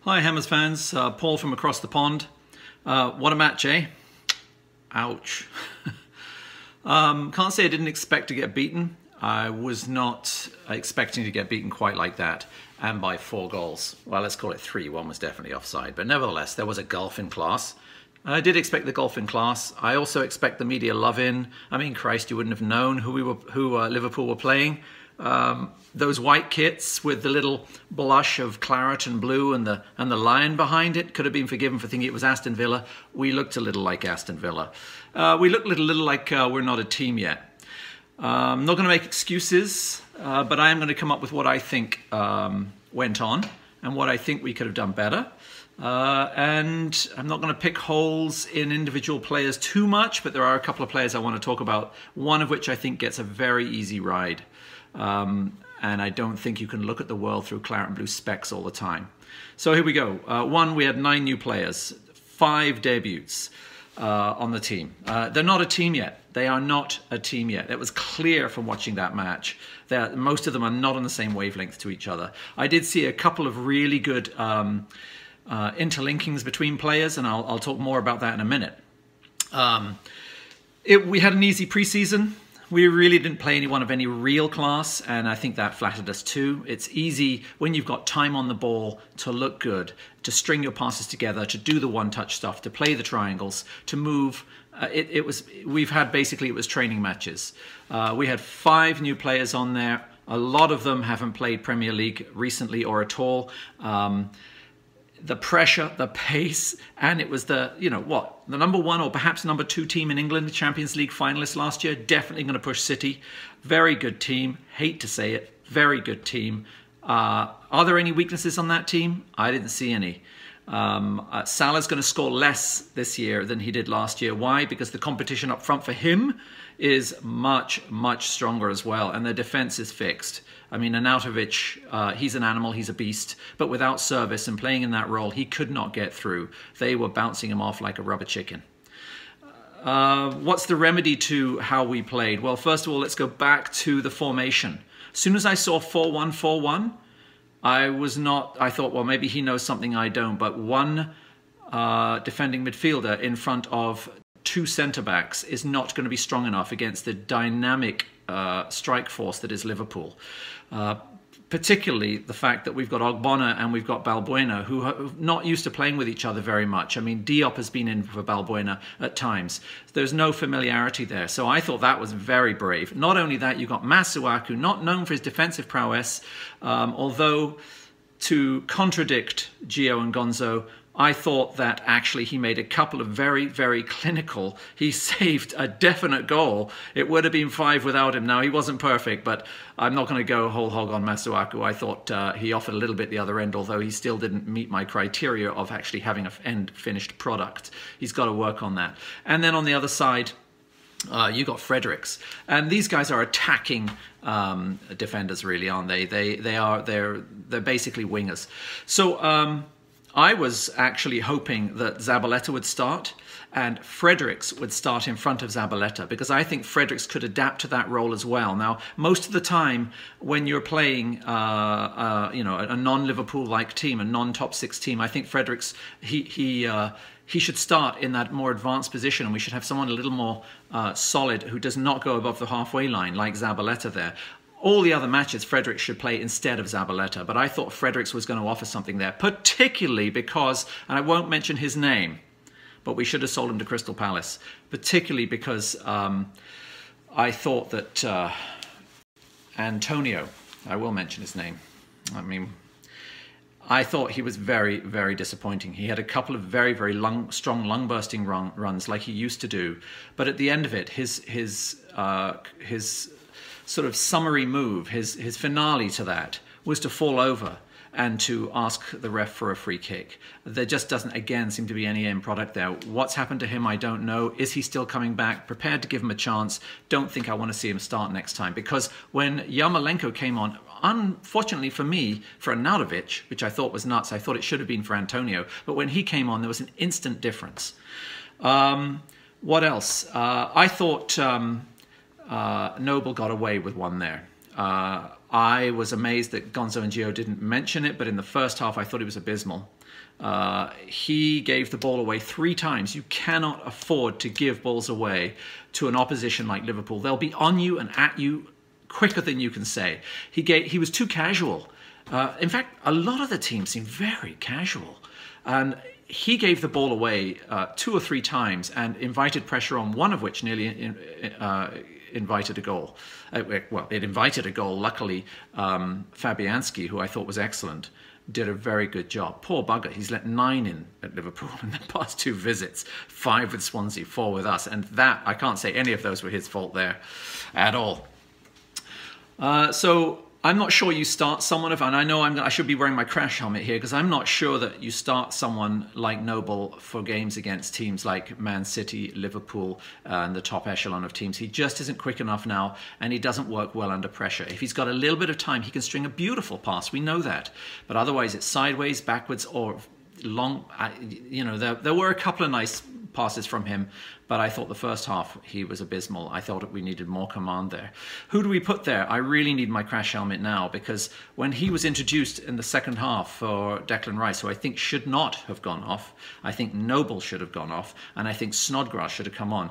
Hi Hammers fans, Paul from across the pond. What a match, eh? Ouch. Can't say I didn't expect to get beaten. I was not expecting to get beaten quite like that, and by 4 goals. Well, let's call it 3, one was definitely offside, but nevertheless, there was a gulf in class. I did expect the gulf in class. I also expect the media love in. I mean, Christ, you wouldn't have known who Liverpool were playing. Those white kits with the little blush of claret and blue and the lion behind it could have been forgiven for thinking it was Aston Villa. We looked a little like Aston Villa. We looked a little like we're not a team yet. I'm not going to make excuses, but I am going to come up with what I think went on and what I think we could have done better. And I'm not going to pick holes in individual players too much, but there are a couple of players I want to talk about, one of which I think gets a very easy ride. And I don't think you can look at the world through claret and blue specs all the time. So here we go. One, we had 9 new players, 5 debuts on the team. They're not a team yet. They are not a team yet. It was clear from watching that match that most of them are not on the same wavelength to each other. I did see a couple of really good interlinkings between players, and I'll talk more about that in a minute. We had an easy preseason. We really didn't play anyone of any real class, and I think that flattered us too. It's easy when you've got time on the ball to look good, to string your passes together, to do the one-touch stuff, to play the triangles, to move. It was training matches. We had 5 new players on there. A lot of them haven't played Premier League recently or at all. The pressure, the pace, and it was the number 1 or perhaps number 2 team in England, Champions League finalists last year, definitely going to push City. Very good team, hate to say it, very good team. Are there any weaknesses on that team? I didn't see any. Salah's going to score less this year than he did last year. Why? Because the competition up front for him is much, much stronger as well, and their defense is fixed. I mean, Arnautovic, he's an animal, he's a beast, but without service and playing in that role, he could not get through. They were bouncing him off like a rubber chicken. What's the remedy to how we played? Well, first of all, let's go back to the formation. As soon as I saw 4-1-4-1, I thought, well, maybe he knows something I don't, but one defending midfielder in front of 2 centre-backs is not going to be strong enough against the dynamic strike force that is Liverpool. Particularly the fact that we've got Ogbonna and we've got Balbuena, who are not used to playing with each other very much. I mean, Diop has been in for Balbuena at times. There's no familiarity there. So I thought that was very brave. Not only that, you've got Masuaku, not known for his defensive prowess, although to contradict Gio and Gonzo, I thought that actually he made a couple of very, very clinical. He saved a definite goal. It would have been 5 without him. Now, he wasn't perfect, but I'm not going to go whole hog on Masuaku. I thought he offered a little bit the other end, although he still didn't meet my criteria of actually having an end-finished product. He's got to work on that. And then on the other side, you got Fredericks, and these guys are attacking defenders, really, aren't they? They're basically wingers. So I was actually hoping that Zabaleta would start and Fredericks would start in front of Zabaleta, because I think Fredericks could adapt to that role as well. Now, most of the time when you're playing a non-Liverpool-like team, a non-top 6 team, I think Fredericks, he should start in that more advanced position, and we should have someone a little more solid who does not go above the halfway line like Zabaleta there. All the other matches, Fredericks should play instead of Zabaleta, but I thought Fredericks was going to offer something there, particularly because, and I won't mention his name, but we should have sold him to Crystal Palace, particularly because I thought that Antonio, I will mention his name, I thought he was very, very disappointing. He had a couple of very, very strong lung-bursting runs like he used to do, but at the end of it, his sort of summary move, his finale to that, was to fall over and to ask the ref for a free kick. There just doesn't, again, seem to be any end product there. What's happened to him, I don't know. Is he still coming back? Prepared to give him a chance. Don't think I want to see him start next time, because when Yarmolenko came on, unfortunately for me, for Arnautovic, which I thought was nuts, I thought it should have been for Antonio, but when he came on, there was an instant difference. What else? I thought Noble got away with one there. I was amazed that Gonzo and Gio didn't mention it, but in the first half I thought he was abysmal. He gave the ball away 3 times. You cannot afford to give balls away to an opposition like Liverpool. They'll be on you and at you quicker than you can say. He was too casual. In fact, a lot of the team seemed very casual. And he gave the ball away 2 or 3 times and invited pressure on, one of which nearly invited a goal. Well, it invited a goal. Luckily, Fabianski, who I thought was excellent, did a very good job. Poor bugger, he's let 9 in at Liverpool in the past 2 visits, 5 with Swansea, 4 with us, and that, I can't say any of those were his fault there at all. So I'm not sure you start someone, and I know I should be wearing my crash helmet here, because I'm not sure that you start someone like Noble for games against teams like Man City, Liverpool, and the top echelon of teams. He just isn't quick enough now, and he doesn't work well under pressure. If he's got a little bit of time, he can string a beautiful pass. We know that. But otherwise, it's sideways, backwards, or long. You know, there were a couple of nice passes from him, but I thought the first half he was abysmal. I thought we needed more command there. Who do we put there? I really need my crash helmet now, because when he was introduced in the second half for Declan Rice, who I think should not have gone off, I think Noble should have gone off, and I think Snodgrass should have come on.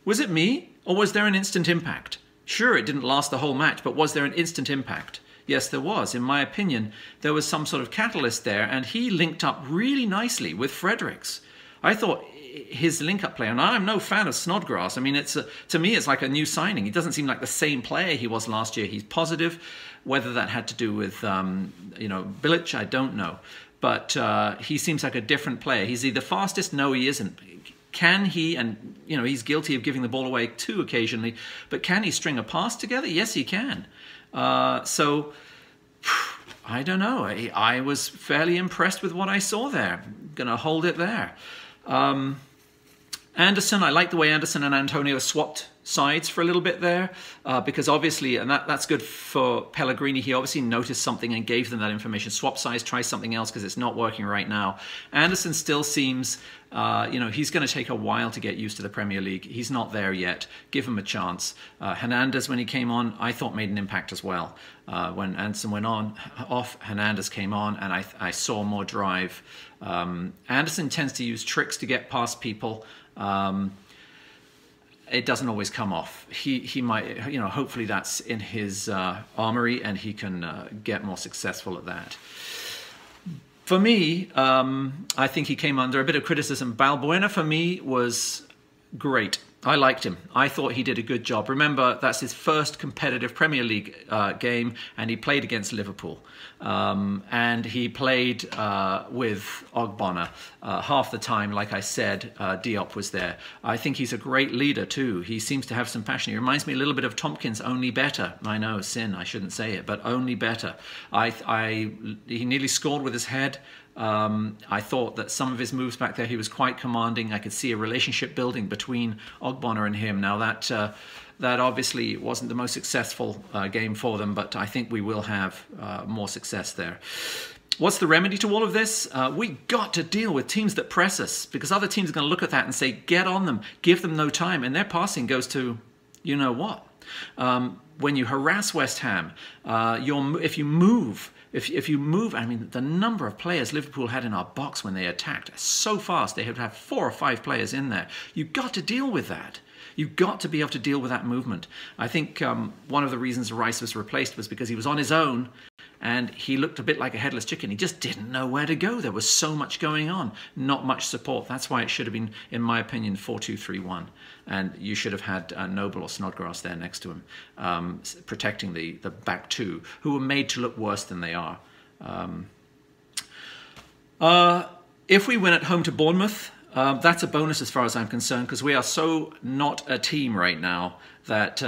Was it me, or was there an instant impact? Sure, it didn't last the whole match, but was there an instant impact? Yes, there was. In my opinion, there was some sort of catalyst there, and he linked up really nicely with Fredericks. I thought his link-up play, and I'm no fan of Snodgrass. I mean, to me, it's like a new signing. He doesn't seem like the same player he was last year. He's positive. Whether that had to do with, you know, Bilic, I don't know. But he seems like a different player. He's either fastest? No, he isn't. Can he, and, you know, he's guilty of giving the ball away too occasionally, but can he string a pass together? Yes, he can. So, I don't know. I was fairly impressed with what I saw there. I'm going to hold it there. Anderson, I like the way Anderson and Antonio swapped sides for a little bit there, because obviously, and that's good for Pellegrini, he obviously noticed something and gave them that information. Swap sides, try something else because it's not working right now. Anderson still seems, you know, he's going to take a while to get used to the Premier League. He's not there yet. Give him a chance. Hernandez, when he came on, I thought made an impact as well. When Anderson went off, Hernandez came on, and I saw more drive. Anderson tends to use tricks to get past people. It doesn't always come off. He might, you know, hopefully that's in his armory, and he can get more successful at that. For me, I think he came under a bit of criticism. Balbuena, for me, was great. I liked him. I thought he did a good job. Remember, that's his first competitive Premier League game, and he played against Liverpool. And he played with Ogbonna half the time. Like I said, Diop was there. I think he's a great leader too. He seems to have some passion. He reminds me a little bit of Tompkins, only better. I know, sin, I shouldn't say it, but only better. He nearly scored with his head. I thought that some of his moves back there, he was quite commanding. I could see a relationship building between Ogbonna and him. Now that obviously wasn't the most successful game for them, but I think we will have more success there. What's the remedy to all of this? We got to deal with teams that press us, because other teams are going to look at that and say, get on them, give them no time, and their passing goes to you know what. When you harass West Ham, if you move, I mean, the number of players Liverpool had in our box when they attacked so fast, they had to have 4 or 5 players in there. You've got to deal with that. You've got to be able to deal with that movement. I think one of the reasons Rice was replaced was because he was on his own and he looked a bit like a headless chicken. He just didn't know where to go. There was so much going on, not much support. That's why it should have been, in my opinion, 4-2-3-1. And you should have had Noble or Snodgrass there next to him, protecting the back two, who were made to look worse than they are. If we win at home to Bournemouth, that's a bonus as far as I'm concerned, because we are so not a team right now that,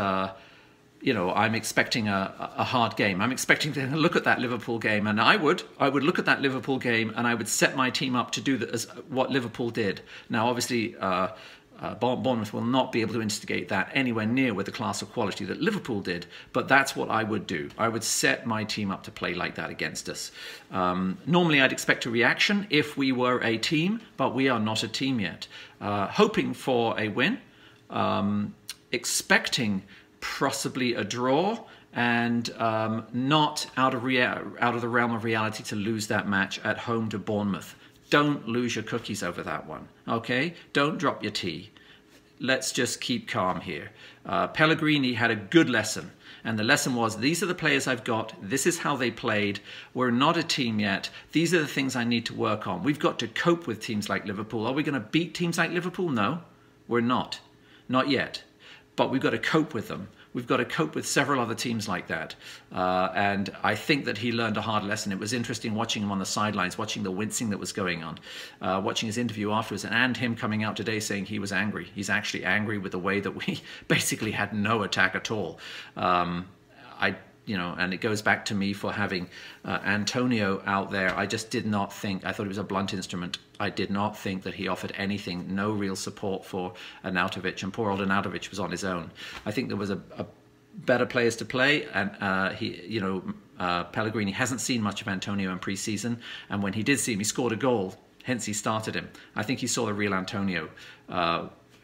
you know, I'm expecting a hard game. I'm expecting to look at that Liverpool game, and I would look at that Liverpool game and I would set my team up to do what Liverpool did. Now, obviously, Bournemouth will not be able to instigate that anywhere near with the class of quality that Liverpool did, but that's what I would do. I would set my team up to play like that against us. Normally I'd expect a reaction if we were a team, but we are not a team yet. Hoping for a win, expecting possibly a draw, and not out of the realm of reality to lose that match at home to Bournemouth. Don't lose your cookies over that one, okay? Don't drop your tea. Let's just keep calm here. Pellegrini had a good lesson, and the lesson was, these are the players I've got, this is how they played, we're not a team yet, these are the things I need to work on. We've got to cope with teams like Liverpool. Are we going to beat teams like Liverpool? No, we're not. Not yet. But we've got to cope with them. We've got to cope with several other teams like that. And I think that he learned a hard lesson. It was interesting watching him on the sidelines, watching the wincing that was going on, watching his interview afterwards, and him coming out today saying he was angry. He's actually angry with the way that we basically had no attack at all. And it goes back to me for having Antonio out there. I just did not think, I thought it was a blunt instrument. I did not think that he offered anything, no real support for Arnautovic, and poor old Arnautovic was on his own. I think there was a better players to play, and Pellegrini hasn't seen much of Antonio in pre-season, and when he did see him, he scored a goal, hence he started him. I think he saw the real Antonio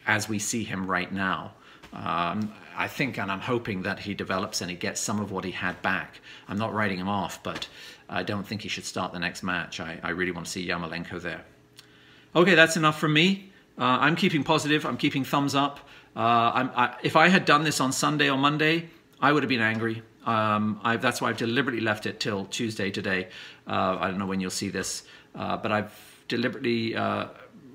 as we see him right now. I think, and I'm hoping that he develops and he gets some of what he had back. I'm not writing him off, but I don't think he should start the next match. I really want to see Yarmolenko there. Okay, that's enough from me. I'm keeping positive. I'm keeping thumbs up. If I had done this on Sunday or Monday, I would have been angry. That's why I've deliberately left it till Tuesday today. I don't know when you'll see this, but I've deliberately,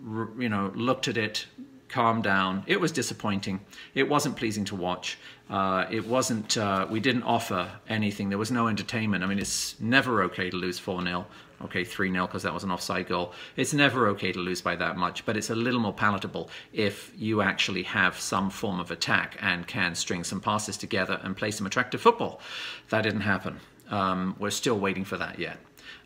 looked at it, calm down. It was disappointing. It wasn't pleasing to watch. It wasn't, we didn't offer anything. There was no entertainment. I mean, it's never okay to lose 4-0. Okay, 3-0 because that was an offside goal. It's never okay to lose by that much, but it's a little more palatable if you actually have some form of attack and can string some passes together and play some attractive football. That didn't happen. We're still waiting for that yet.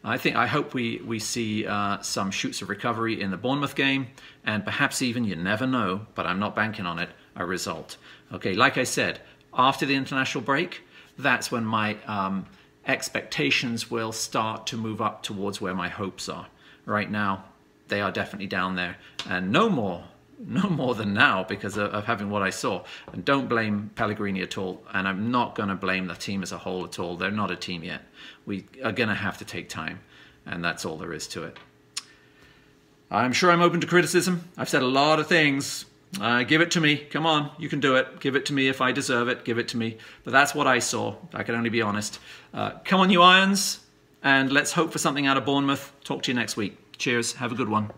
I hope we see some shoots of recovery in the Bournemouth game, and perhaps even, you never know, but I'm not banking on it, a result. Okay, like I said, after the international break, that's when my expectations will start to move up towards where my hopes are. Right now, they are definitely down there, and no more than now because of having what I saw. And don't blame Pellegrini at all, and I'm not going to blame the team as a whole at all. They're not a team yet. We are going to have to take time, and that's all there is to it. I'm sure I'm open to criticism. I've said a lot of things. Give it to me. Come on, you can do it. Give it to me if I deserve it. Give it to me. But that's what I saw. I can only be honest. Come on, you Irons, and let's hope for something out of Bournemouth. Talk to you next week. Cheers. Have a good one.